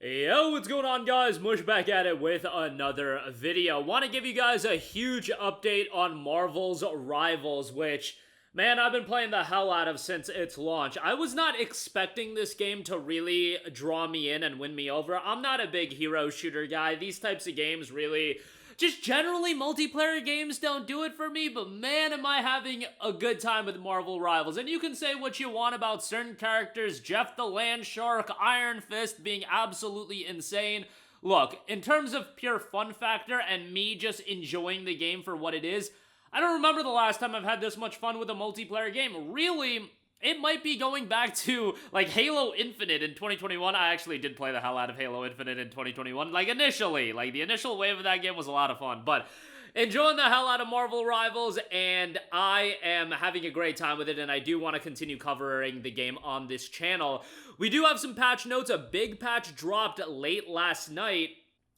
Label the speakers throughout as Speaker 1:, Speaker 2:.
Speaker 1: Yo, what's going on, guys? Mush back at it with another video. Want to give you guys a huge update on Marvel's Rivals, which, man, I've been playing the hell out of since its launch. I was not expecting this game to really draw me in and win me over. I'm not a big hero shooter guy. These types of games really, just generally, multiplayer games don't do it for me, but man, am I having a good time with Marvel Rivals. And you can say what you want about certain characters, Jeff the Land Shark, Iron Fist being absolutely insane. Look, in terms of pure fun factor and me just enjoying the game for what it is, I don't remember the last time I've had this much fun with a multiplayer game. Really, it might be going back to, like, Halo Infinite in 2021. I actually did play the hell out of Halo Infinite in 2021. Like, initially. Like, the initial wave of that game was a lot of fun. But enjoying the hell out of Marvel Rivals, and I am having a great time with it, and I do want to continue covering the game on this channel. We do have some patch notes. A big patch dropped late last night.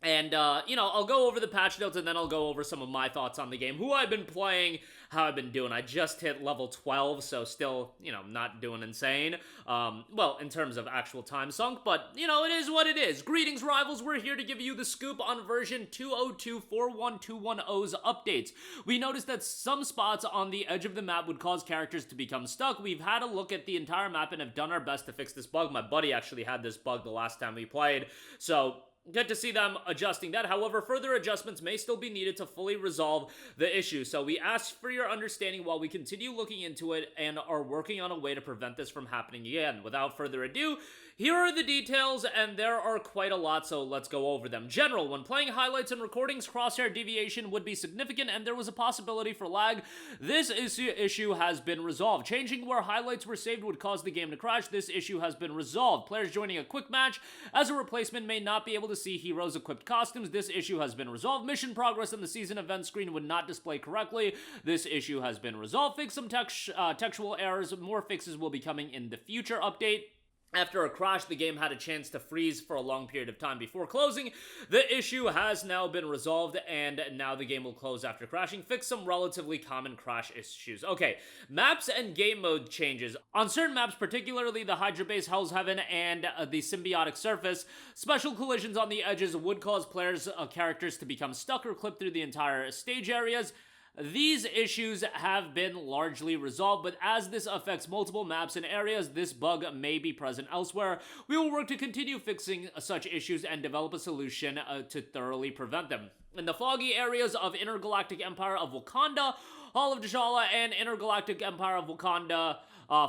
Speaker 1: And, I'll go over the patch notes and then I'll go over some of my thoughts on the game, who I've been playing, how I've been doing. I just hit level 12, so still, not doing insane. Well, in terms of actual time sunk, but, it is what it is. Greetings, Rivals. We're here to give you the scoop on version 202.41210's updates. We noticed that some spots on the edge of the map would cause characters to become stuck. We've had a look at the entire map and have done our best to fix this bug. My buddy actually had this bug the last time we played, so good to see them adjusting that. However, further adjustments may still be needed to fully resolve the issue. So we ask for your understanding while we continue looking into it and are working on a way to prevent this from happening again. Without further ado, here are the details, and there are quite a lot, so let's go over them. General, when playing highlights and recordings, crosshair deviation would be significant and there was a possibility for lag. This issue has been resolved. Changing where highlights were saved would cause the game to crash. This issue has been resolved. Players joining a quick match as a replacement may not be able to see heroes equipped costumes. This issue has been resolved. Mission progress in the season event screen would not display correctly. This issue has been resolved. Fix some textual errors. More fixes will be coming in the future update. After a crash, the game had a chance to freeze for a long period of time before closing. The issue has now been resolved, and now the game will close after crashing. Fix some relatively common crash issues. Okay, maps and game mode changes. On certain maps, particularly the Hydra Base, Hell's Heaven, and the Symbiotic Surface, special collisions on the edges would cause players' characters to become stuck or clip through the entire stage areas. These issues have been largely resolved, but as this affects multiple maps and areas, this bug may be present elsewhere. We will work to continue fixing such issues and develop a solution to thoroughly prevent them. In the foggy areas of Intergalactic Empire of Wakanda, Hall of T'Challa, and Intergalactic Empire of Wakanda,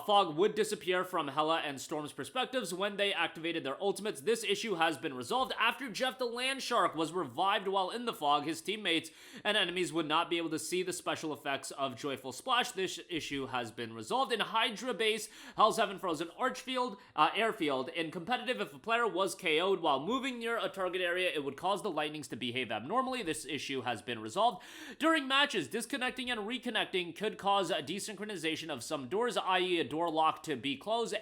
Speaker 1: fog would disappear from Hela and Storm's perspectives when they activated their ultimates. This issue has been resolved. After Jeff the Land Shark was revived while in the fog, his teammates and enemies would not be able to see the special effects of Joyful Splash. This issue has been resolved. In Hydra Base, Hell's Heaven Frozen Airfield, in competitive, if a player was KO'd while moving near a target area, it would cause the lightnings to behave abnormally. This issue has been resolved. During matches, disconnecting and reconnecting could cause a desynchronization of some doors, i.e. a door lock to be closed,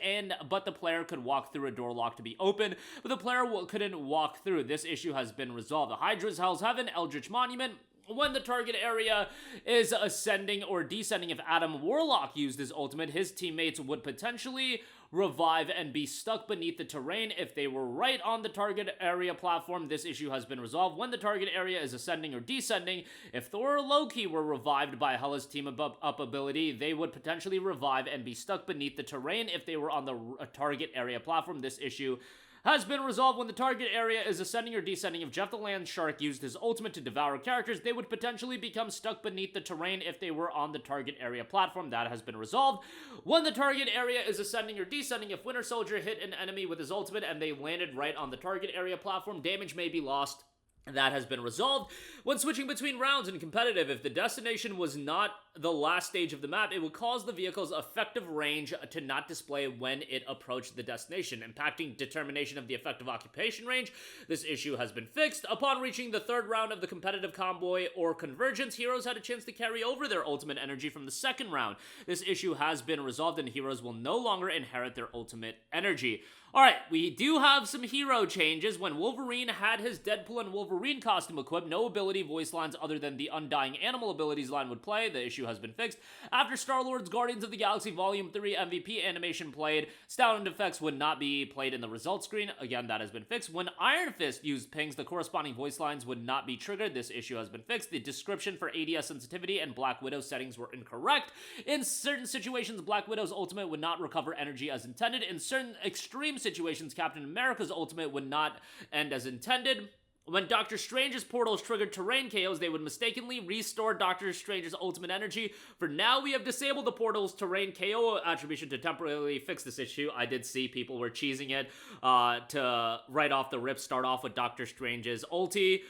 Speaker 1: but the player could walk through a door lock to be open, but the player couldn't walk through. This issue has been resolved. The Hydra's Hell's Heaven, Eldritch Monument, when the target area is ascending or descending, if Adam Warlock used his ultimate, his teammates would potentially revive and be stuck beneath the terrain if they were right on the target area platform. This issue has been resolved. When the target area is ascending or descending, if Thor or Loki were revived by Hela's team up ability, they would potentially revive and be stuck beneath the terrain if they were on the target area platform. This issue has been resolved. When the target area is ascending or descending, if Jeff the Land Shark used his ultimate to devour characters, they would potentially become stuck beneath the terrain if they were on the target area platform. That has been resolved. When the target area is ascending or descending, if Winter Soldier hit an enemy with his ultimate and they landed right on the target area platform, damage may be lost. That has been resolved. When switching between rounds in competitive, if the destination was not the last stage of the map, it would cause the vehicle's effective range to not display when it approached the destination, impacting determination of the effective occupation range. This issue has been fixed. Upon reaching the third round of the competitive convoy or convergence, heroes had a chance to carry over their ultimate energy from the second round. This issue has been resolved and heroes will no longer inherit their ultimate energy. Alright, we do have some hero changes. When Wolverine had his Deadpool and Wolverine costume equipped, no ability voice lines other than the Undying Animal abilities line would play. The issue has been fixed. After Star-Lord's Guardians of the Galaxy Volume 3 MVP animation played, sound effects would not be played in the results screen. Again, that has been fixed. When Iron Fist used pings, the corresponding voice lines would not be triggered. This issue has been fixed. The description for ADS sensitivity and Black Widow settings were incorrect. In certain situations, Black Widow's ultimate would not recover energy as intended. In certain extreme situations, Captain America's ultimate would not end as intended. When Doctor Strange's portals triggered terrain KOs, they would mistakenly restore Doctor Strange's ultimate energy. For now, we have disabled the portal's terrain KO attribution to temporarily fix this issue. I did see people were cheesing it to right off the rip start off with Doctor Strange's ulti.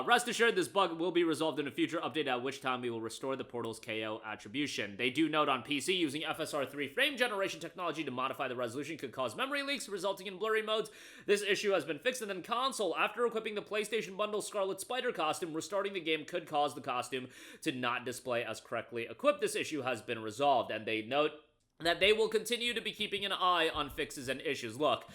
Speaker 1: Rest assured, this bug will be resolved in a future update, at which time we will restore the portal's KO attribution. They do note on PC, using FSR3 frame generation technology to modify the resolution could cause memory leaks, resulting in blurry modes. This issue has been fixed. And then console, after equipping the PlayStation Bundle Scarlet Spider costume, restarting the game could cause the costume to not display as correctly equipped. This issue has been resolved, and they note that they will continue to be keeping an eye on fixes and issues. Look,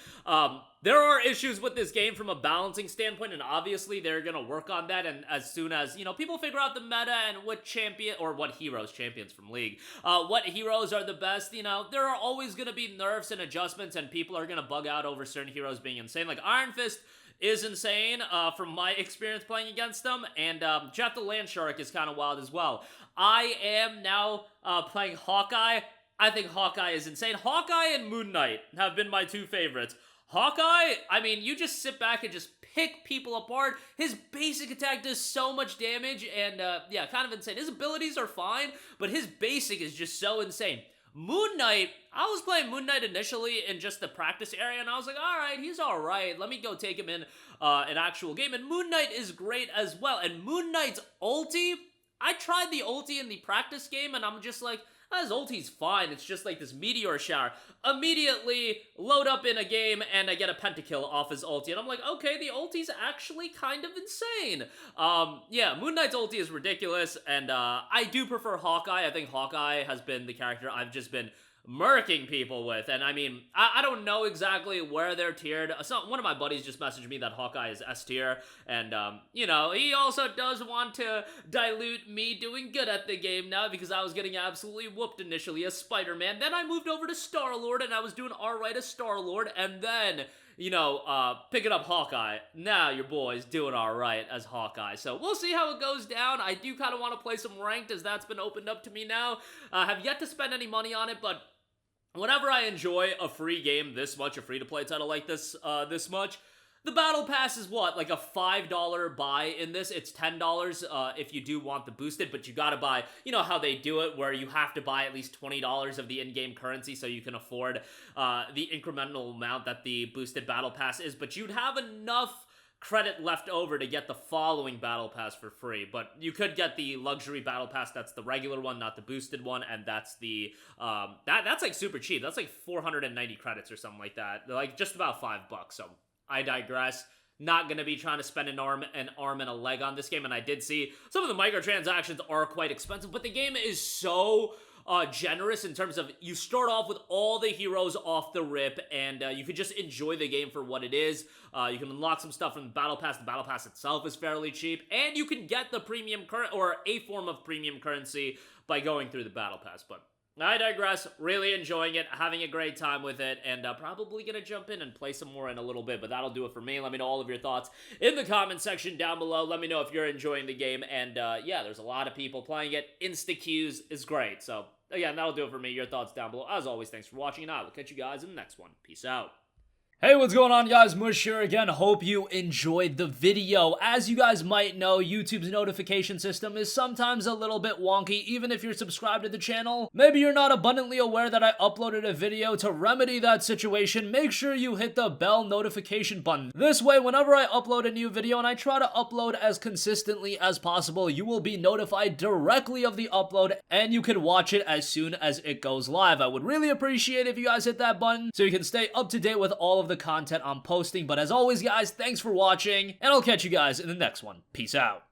Speaker 1: there are issues with this game from a balancing standpoint, and obviously they're gonna work on that, and as soon as, people figure out the meta and what champions from League, what heroes are the best, there are always gonna be nerfs and adjustments, and people are gonna bug out over certain heroes being insane. Like Iron Fist is insane from my experience playing against them, and Jeff the Landshark is kind of wild as well. I am now playing Hawkeye. I think Hawkeye is insane. Hawkeye and Moon Knight have been my two favorites. Hawkeye, I mean, you just sit back and just pick people apart. His basic attack does so much damage, and yeah, kind of insane. His abilities are fine, but his basic is just so insane. Moon Knight, I was playing Moon Knight initially in just the practice area, and I was like, alright, he's alright, let me go take him in an actual game, and Moon Knight is great as well, and Moon Knight's ulti, I tried the ulti in the practice game, and I'm just like, his ulti's fine, it's just like this meteor shower. Immediately load up in a game and I get a pentakill off his ulti, and I'm like, okay, the ulti's actually kind of insane. Yeah, Moon Knight's ulti is ridiculous, and I do prefer Hawkeye. I think Hawkeye has been the character I've just been murking people with, and I mean, I don't know exactly where they're tiered. One of my buddies just messaged me that Hawkeye is S tier, and he also does want to dilute me doing good at the game now, because I was getting absolutely whooped initially as Spider-Man. Then I moved over to Star-Lord, and I was doing alright as Star-Lord, and then picking up Hawkeye. Now your boy's doing alright as Hawkeye. So we'll see how it goes down. I do kind of want to play some ranked, as that's been opened up to me now. Have yet to spend any money on it, but whenever I enjoy a free game this much, a free-to-play title like this, this much, the Battle Pass is what? Like a $5 buy in this. It's $10 if you do want the boosted, but you gotta buy, how they do it, where you have to buy at least $20 of the in-game currency so you can afford the incremental amount that the boosted Battle Pass is, but you'd have enough credit left over to get the following Battle Pass for free. But you could get the luxury Battle Pass, that's the regular one, not the boosted one, and that's the that's like super cheap. That's like 490 credits or something like that. They're like just about $5. So I digress. Not gonna be trying to spend an arm and a leg on this game, and I did see some of the microtransactions are quite expensive, but the game is so generous in terms of you start off with all the heroes off the rip, and you can just enjoy the game for what it is. You can unlock some stuff from the Battle Pass. The Battle Pass itself is fairly cheap, and you can get the premium or a form of premium currency by going through the Battle Pass. But I digress. Really enjoying it, having a great time with it, and probably gonna jump in and play some more in a little bit, but that'll do it for me. Let me know all of your thoughts in the comment section down below. Let me know if you're enjoying the game, and yeah, there's a lot of people playing it. Insta-queues is great, so again, that'll do it for me. Your thoughts down below. As always, thanks for watching, and I will catch you guys in the next one. Peace out. Hey, what's going on, guys? Mush here again. Hope you enjoyed the video. As you guys might know, YouTube's notification system is sometimes a little bit wonky, even if you're subscribed to the channel. Maybe you're not abundantly aware that I uploaded a video. To remedy that situation, make sure you hit the bell notification button. This way, whenever I upload a new video, and I try to upload as consistently as possible, you will be notified directly of the upload, and you can watch it as soon as it goes live. I would really appreciate if you guys hit that button so you can stay up to date with all of the content I'm posting. But as always, guys, thanks for watching, and I'll catch you guys in the next one. Peace out.